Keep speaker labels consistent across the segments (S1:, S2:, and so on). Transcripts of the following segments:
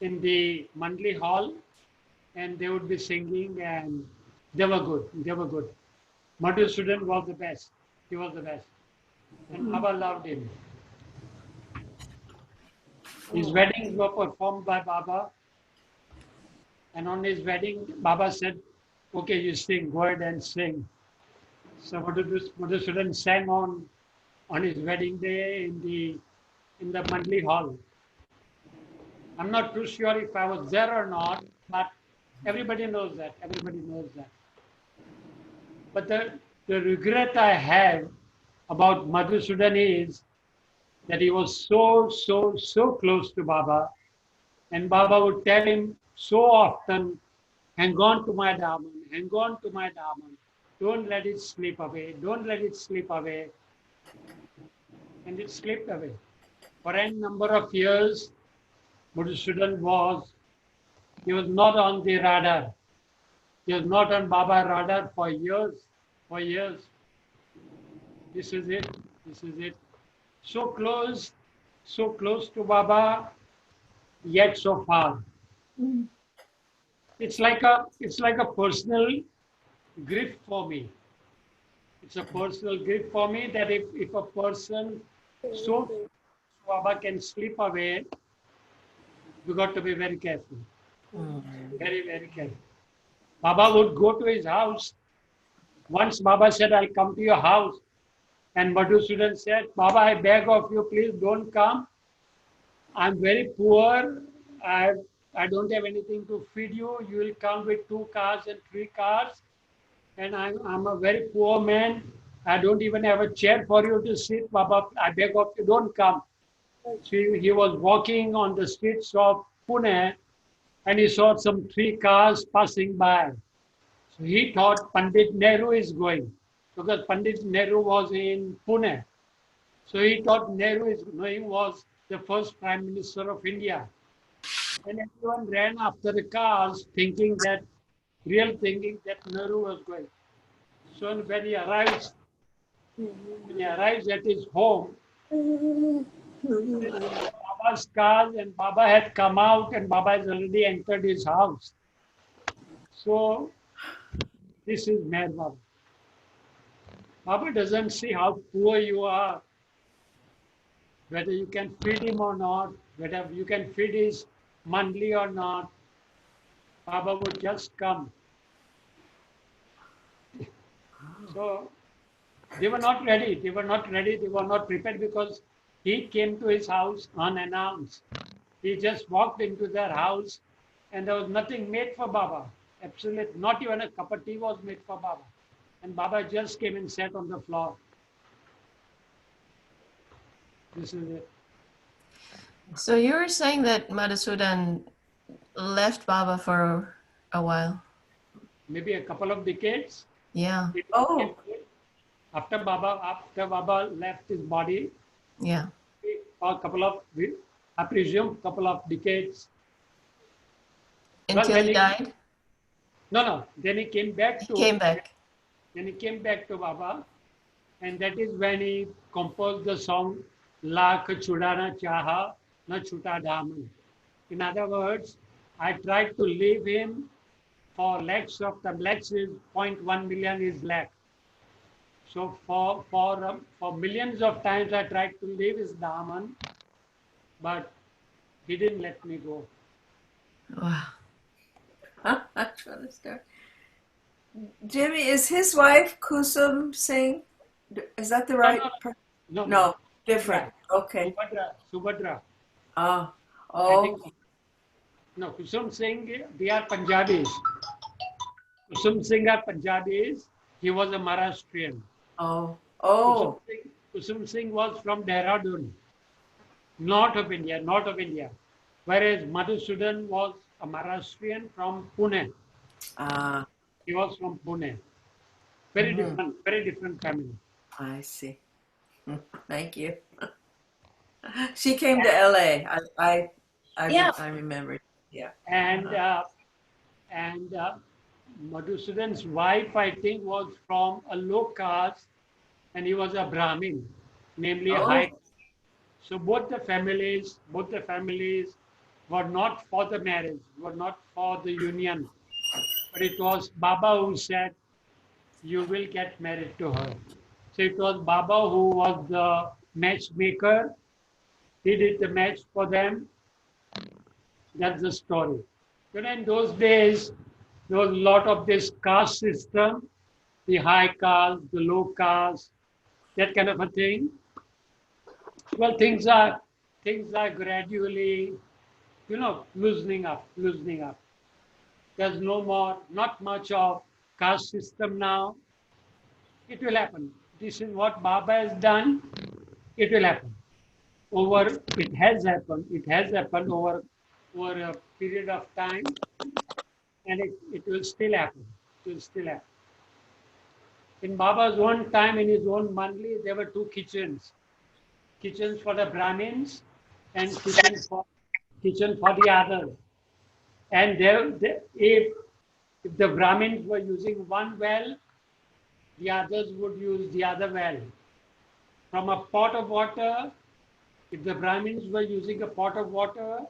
S1: in the monthly hall, and they would be singing, and they were good. They were good. Madusudhan was the best. He was the best. And Baba loved him. His weddings were performed by Baba. And on his wedding, Baba said, okay, you sing, go ahead and sing. So Madhusudan sang on his wedding day in the monthly hall. I'm not too sure if I was there or not, but everybody knows that. Everybody knows that. But the regret I have about Madhusudan is that he was so close to Baba, and Baba would tell him so often, hang on to my diamond, hang on to my diamond. Don't let it slip away. Don't let it slip away. And it slipped away. For a number of years, Madhusudan he was not on the radar. He was not on Baba radar for years, for years. This is it. This is it. So close to Baba, yet so far. It's like a personal grief for me. It's a personal grief for me that if a person so Baba can slip away, we got to be very careful. Very, very careful. Baba would go to his house. Once Baba said, I'll come to your house. And Madhusudan said, Baba, I beg of you, please don't come. I'm very poor. I don't have anything to feed you. You will come with 2 cars and 3 cars. And I'm a very poor man. I don't even have a chair for you to sit. Baba, I beg of you, don't come. So he was walking on the streets of Pune and he saw some 3 cars passing by. So he thought Pandit Nehru is going because Pandit Nehru was in Pune. So he thought Nehru is going, was the first Prime Minister of India. And everyone ran after the cars thinking that Nehru was going. So when he arrives at his home, Baba's cars and Baba had come out and Baba has already entered his house. So this is Meher Baba. Baba doesn't see how poor you are, whether you can feed him or not, whether you can feed his monthly or not. Baba would just come. So they were not ready. They were not ready. They were not prepared because he came to his house unannounced. He just walked into their house and there was nothing made for Baba. Absolutely, not even a cup of tea was made for Baba. And Baba just came and sat on the floor. This is it.
S2: So you were saying that Madhusudan left Baba for a while?
S1: Maybe a couple of decades.
S2: Yeah.
S3: Oh.
S1: After Baba left his body.
S2: Yeah.
S1: For a couple of, I presume, couple of decades.
S2: Until he died?
S1: No. Then he came back
S2: He came back.
S1: Then he came back to Baba, and that is when he composed the song Lakh Chudana Chaha Na Chuta Daman. In other words, I tried to leave him for lakhs of the lakhs is 0.1 million is lakh. So for millions of times I tried to leave his daman, but he didn't let me go.
S2: Wow.
S3: I'm trying to start. Jimmy, is his wife Kusum Singh? Is that the right? No, different. Yeah. Okay.
S1: Subhadra.
S3: Oh.
S1: No, Kusum Singh, they are Punjabis. Kusum Singh are Punjabis. He was a Maharashtrian.
S3: Oh.
S1: Kusum Singh was from Dehradun, north of India. Whereas Madhusudan was a Maharashtrian from Pune. He was from Pune. Very different family.
S3: I see. Thank you. She came to LA. I remember. Yeah.
S1: And Madhusudan's wife, I think, was from a low caste, and he was a Brahmin, namely a high. So both the families were not for the marriage, were not for the union, but it was Baba who said, you will get married to her. So it was Baba who was the matchmaker. He did the match for them. That's the story. In those days, there was a lot of this caste system, the high caste, the low caste, that kind of a thing. Well, things are gradually, loosening up, loosening up. There's no more, not much of caste system now. It will happen. This is what Baba has done. It will happen. It has happened. It has happened over a period of time, and it will still happen. It will still happen. In Baba's own time, in his own mandali, there were two kitchens. Kitchens for the Brahmins and kitchen for the others. And if the Brahmins were using one well, the others would use the other well. From a pot of water, if the Brahmins were using a pot of water,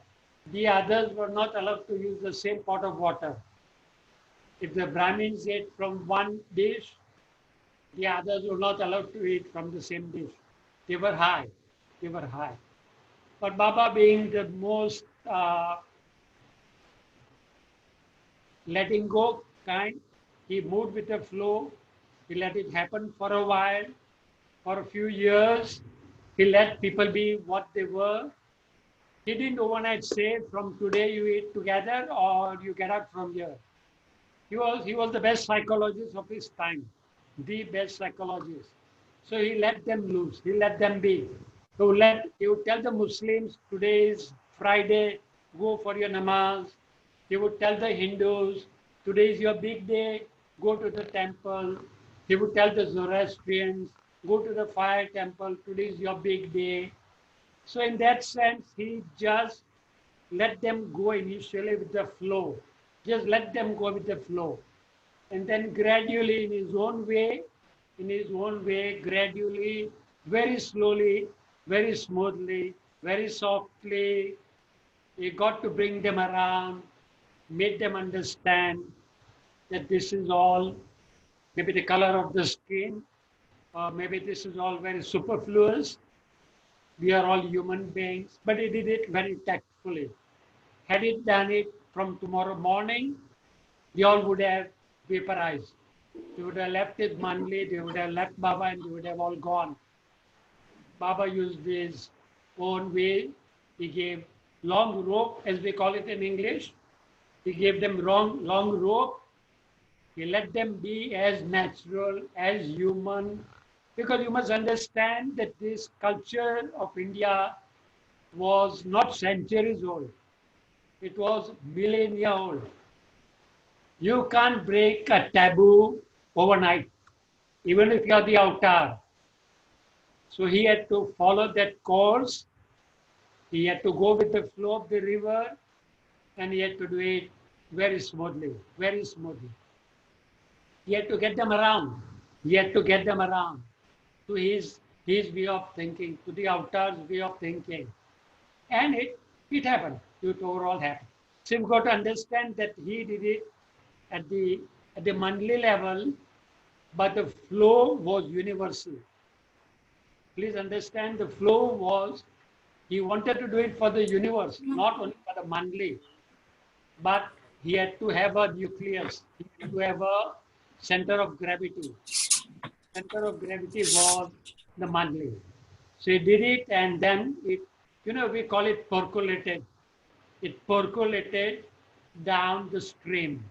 S1: the others were not allowed to use the same pot of water. If the Brahmins ate from one dish, the others were not allowed to eat from the same dish. They were high. They were high. But Baba, being the most letting go kind, he moved with the flow. He let it happen for a while, for a few years. He let people be what they were. He didn't overnight say, from today you eat together or you get out from here. He was the best psychologist of his time, the best psychologist. So he let them loose. He let them be. He would tell the Muslims, today is Friday, go for your namaz. He would tell the Hindus, today is your big day, go to the temple. He would tell the Zoroastrians, go to the fire temple, today is your big day. So in that sense, he just let them go initially with the flow. Just let them go with the flow. And then gradually, in his own way, gradually, very slowly, very smoothly, very softly, he got to bring them around, made them understand that this is all maybe the color of the skin, or maybe this is all very superfluous. We are all human beings, but he did it very tactfully. Had he done it from tomorrow morning, they all would have vaporized. They would have left his mandali, they would have left Baba, and they would have all gone. Baba used his own way. He gave long rope, as we call it in English. He gave them long rope. He let them be as natural, as human. Because you must understand that this culture of India was not centuries old. It was millennia old. You can't break a taboo overnight, even if you are the avatar. So he had to follow that course. He had to go with the flow of the river, and he had to do it very smoothly, very smoothly. He had to get them around. He had to get them around to his way of thinking, to the avatar's way of thinking. And it happened. It overall happened. So you've got to understand that he did it at the mandali level, but the flow was universal. Please understand, the flow was, he wanted to do it for the universe, not only for the mandali, but he had to have a nucleus. He had to have a center of gravity. Center of gravity was the mandali. So he did it, and then we call it percolated. It percolated down the stream.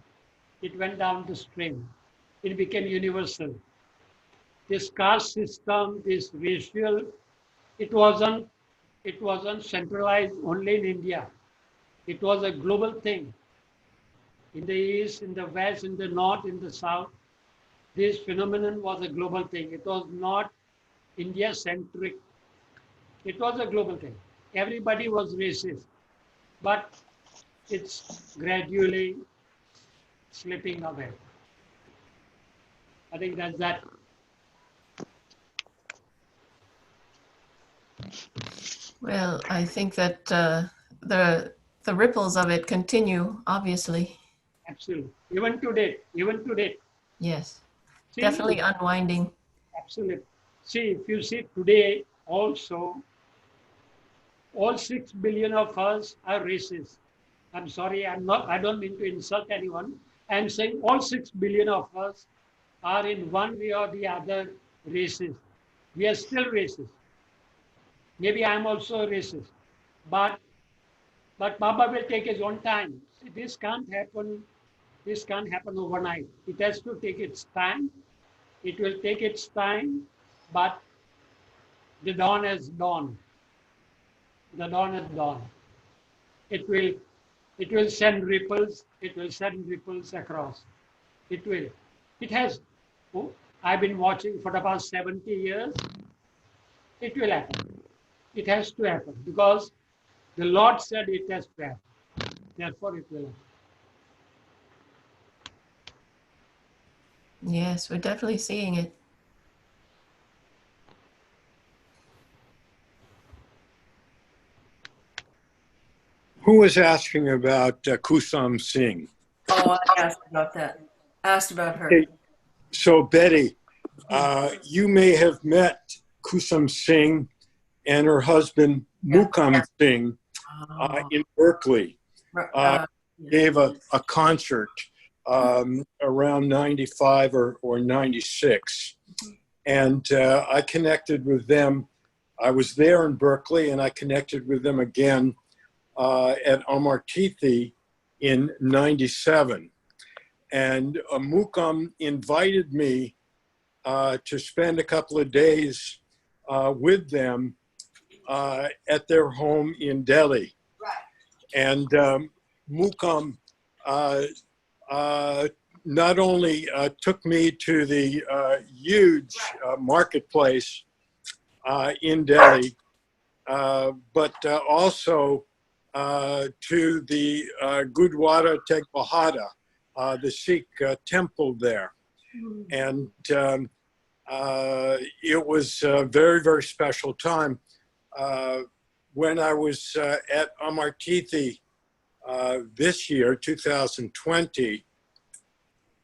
S1: It went down the stream. It became universal. This caste system, this racial, it wasn't centralized only in India. It was a global thing. In the east, in the west, in the north, in the south, this phenomenon was a global thing. It was not India-centric. It was a global thing. Everybody was racist, but it's gradually slipping away. I think that's that.
S2: Well, I think that the the ripples of it continue, obviously.
S1: Absolutely. Even today, even today.
S2: Yes,
S1: See,
S2: definitely unwinding.
S1: absolutely. See, if you see today also, all 6 billion of us are racist. I'm sorry, I don't mean to insult anyone. I'm saying all 6 billion of us are in one way or the other racist. We are still racist. Maybe I'm also a racist. But Baba will take his own time. See, this can't happen overnight. It has to take its time. It will take its time, but the dawn has dawned. The dawn has dawned. It will it will send ripples. It will send ripples across. It will. It has. Oh, I've been watching for the past 70 years. It will happen. It has to happen because the Lord said it has to happen. Therefore, it will happen.
S2: Yes, we're definitely seeing it.
S4: Who was asking about Kusam Singh?
S3: Oh, I asked about that. Asked about her.
S4: Okay, so Betty, you may have met Kusam Singh and her husband Mukam Singh in Berkeley. Gave a concert around 95 or 96. And I connected with them. I was there in Berkeley and I connected with them again at Amartithi in 97. And Mukam invited me to spend a couple of days with them at their home in Delhi. Right. And Mukam not only took me to the huge marketplace in Delhi, but also to the Gurdwara Teg Bahada, the Sikh temple there. And it was a very, very special time. When I was at Amartithi this year, 2020,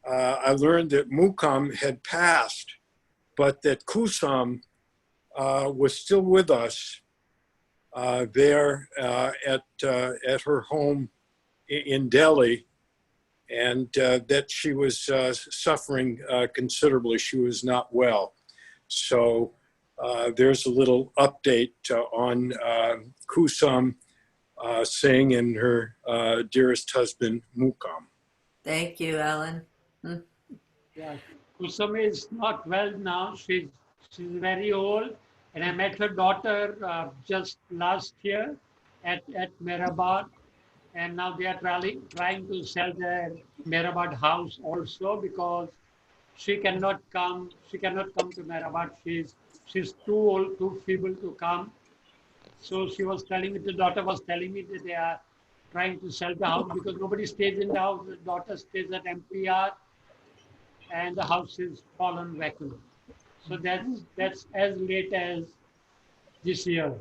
S4: I learned that Mukam had passed, but that Kusam was still with us there at her home in Delhi, and that she was suffering considerably. She was not well. So there's a little update on Kusam Singh and her dearest husband, Mukam.
S3: Thank you, Alan.
S1: Yeah, Kusum is not well now. She's very old, and I met her daughter just last year at Mehrabad, and now they are trying to sell their Mehrabad house also because she cannot come. She cannot come to Mehrabad. She's too old, too feeble to come. So she was telling me, the daughter was telling me that they are trying to sell the house because nobody stays in the house. The daughter stays at MPR, and the house is fallen vacant. So that's as late as this year.